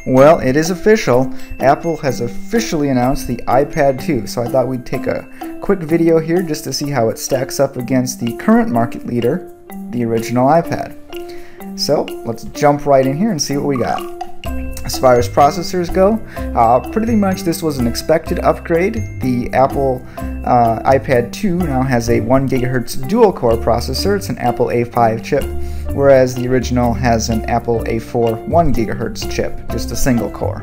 Well, it is official. Apple has officially announced the iPad 2, so I thought we'd take a quick video here just to see how it stacks up against the current market leader, the original iPad. So let's jump right in here and see what we got. As far as processors go, pretty much this was an expected upgrade. The Apple iPad 2 now has a 1 GHz dual-core processor. It's an Apple A5 chip, whereas the original has an Apple A4 1 GHz chip, just a single core.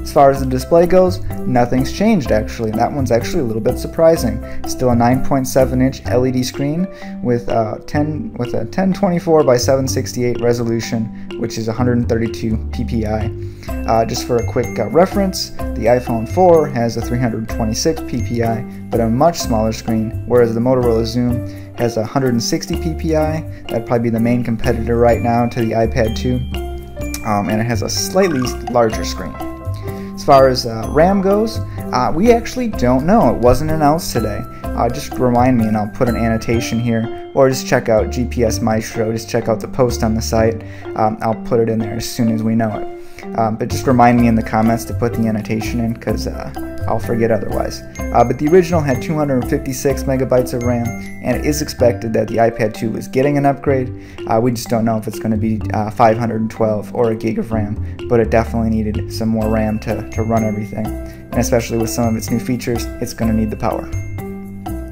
As far as the display goes, nothing's changed actually. That one's actually a little bit surprising. Still a 9.7-inch LED screen with a 1024 by 768 resolution, which is 132 ppi. Just for a quick reference, the iPhone 4 has a 326 ppi, but a much smaller screen, whereas the Motorola Zoom has 160 ppi. That'd probably be the main competitor right now to the iPad 2, and it has a slightly larger screen. As far as RAM goes, we actually don't know. It wasn't announced today. Just remind me and I'll put an annotation here, or just check out GPS Maestro, just check out the post on the site. I'll put it in there as soon as we know it. But just remind me in the comments to put the annotation in, because I'll forget otherwise. But the original had 256 megabytes of RAM, and it is expected that the iPad 2 is getting an upgrade. We just don't know if it's going to be 512 or a gig of RAM, but it definitely needed some more RAM to run everything. And especially with some of its new features, it's going to need the power.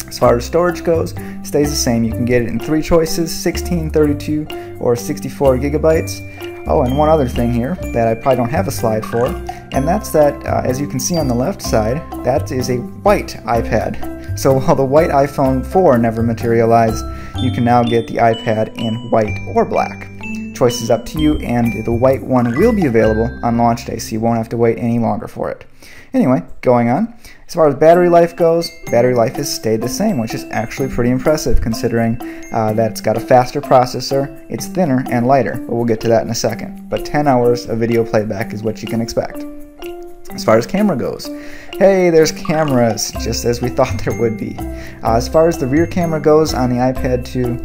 As far as storage goes, it stays the same. You can get it in 3 choices, 16, 32, or 64 gigabytes. Oh, and one other thing here that I probably don't have a slide for, and that's that, as you can see on the left side, that is a white iPad. So while the white iPhone 4 never materialized, you can now get the iPad in white or black. Choice is up to you, and the white one will be available on launch day, so you won't have to wait any longer for it. Anyway, going on. As far as battery life goes, battery life has stayed the same, which is actually pretty impressive considering that it's got a faster processor, it's thinner and lighter, but we'll get to that in a second. But 10 hours of video playback is what you can expect. As far as camera goes, hey, there's cameras, just as we thought there would be. As far as the rear camera goes on the iPad 2,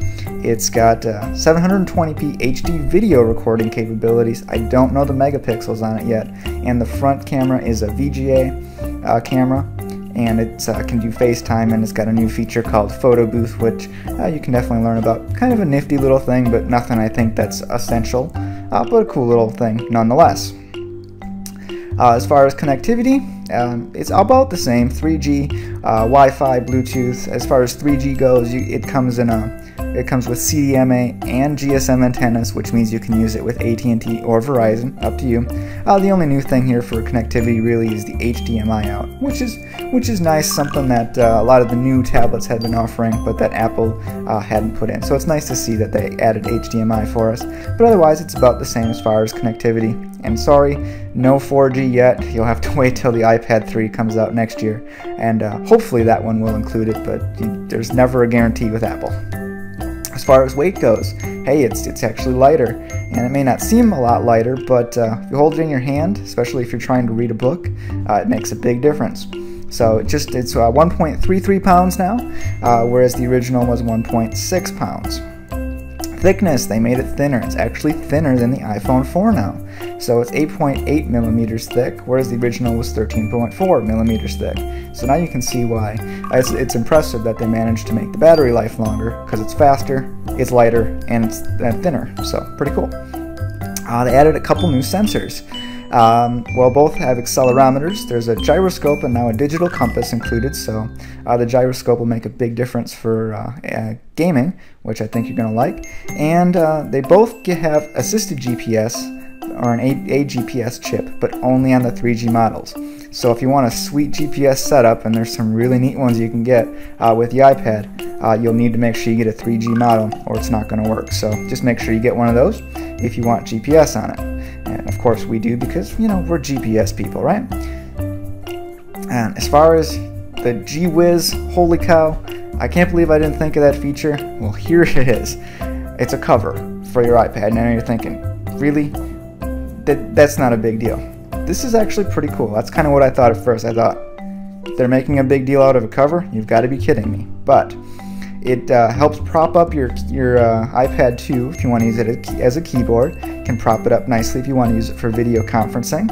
it's got 720p HD video recording capabilities. I don't know the megapixels on it yet. And the front camera is a VGA camera, and it can do FaceTime, and it's got a new feature called Photo Booth, which you can definitely learn about. Kind of a nifty little thing, but nothing I think that's essential, but a cool little thing nonetheless. As far as connectivity, it's about the same, 3G, Wi-Fi, Bluetooth. As far as 3G goes, it comes with CDMA and GSM antennas, which means you can use it with AT&T or Verizon, up to you. The only new thing here for connectivity really is the HDMI out, which is nice, something that a lot of the new tablets had been offering, but that Apple hadn't put in. So it's nice to see that they added HDMI for us, but otherwise it's about the same as far as connectivity. And sorry, no 4G yet. You'll have to wait till the iPad 3 comes out next year, and hopefully that one will include it, but there's never a guarantee with Apple. As far as weight goes, hey, it's actually lighter, and it may not seem a lot lighter, but if you hold it in your hand, especially if you're trying to read a book, it makes a big difference. So it's 1.33 pounds now, whereas the original was 1.6 pounds. Thickness, they made it thinner. It's actually thinner than the iPhone 4 now. So it's 8.8 millimeters thick, whereas the original was 13.4 millimeters thick. So now you can see why. It's impressive that they managed to make the battery life longer, because it's faster, it's lighter, and it's thinner. So pretty cool. They added a couple new sensors. Well, both have accelerometers. There's a gyroscope and now a digital compass included, so the gyroscope will make a big difference for gaming, which I think you're going to like. And they both have assisted GPS, or a GPS chip, but only on the 3G models. So if you want a sweet GPS setup, and there's some really neat ones you can get with the iPad, you'll need to make sure you get a 3G model, or it's not going to work. So just make sure you get one of those if you want GPS on it. And of course we do, because, you know, we're GPS people, right? And as far as the gee whiz, holy cow, I can't believe I didn't think of that feature. Well, here it is. It's a cover for your iPad. Now you're thinking, really? That's not a big deal. This is actually pretty cool. That's kind of what I thought at first. I thought, they're making a big deal out of a cover? You've got to be kidding me. But it helps prop up your iPad 2 if you want to use it as a keyboard. can prop it up nicely if you want to use it for video conferencing.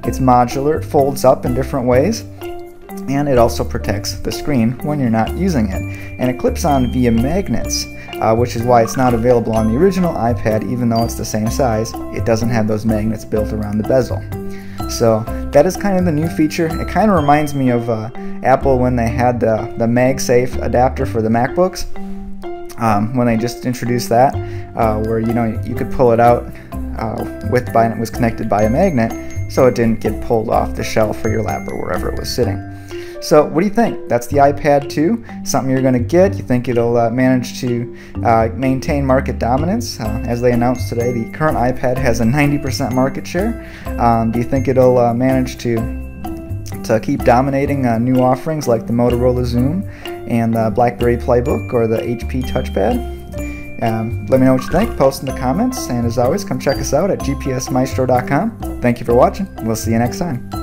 It's modular, it folds up in different ways, and it also protects the screen when you're not using it. And it clips on via magnets, which is why it's not available on the original iPad. Even though it's the same size, it doesn't have those magnets built around the bezel. So that is kind of the new feature. It kind of reminds me of Apple when they had the MagSafe adapter for the MacBooks. When they just introduced that, where you could pull it out and it was connected by a magnet, so it didn't get pulled off the shelf or your lap or wherever it was sitting. So what do you think? That's the iPad 2, something you're going to get. You think it'll manage to maintain market dominance? As they announced today, the current iPad has a 90% market share. Do you think it'll manage to keep dominating new offerings like the Motorola Zoom and the BlackBerry Playbook or the HP Touchpad? Let me know what you think. Post in the comments. And as always, come check us out at gpsmaestro.com. Thank you for watching. We'll see you next time.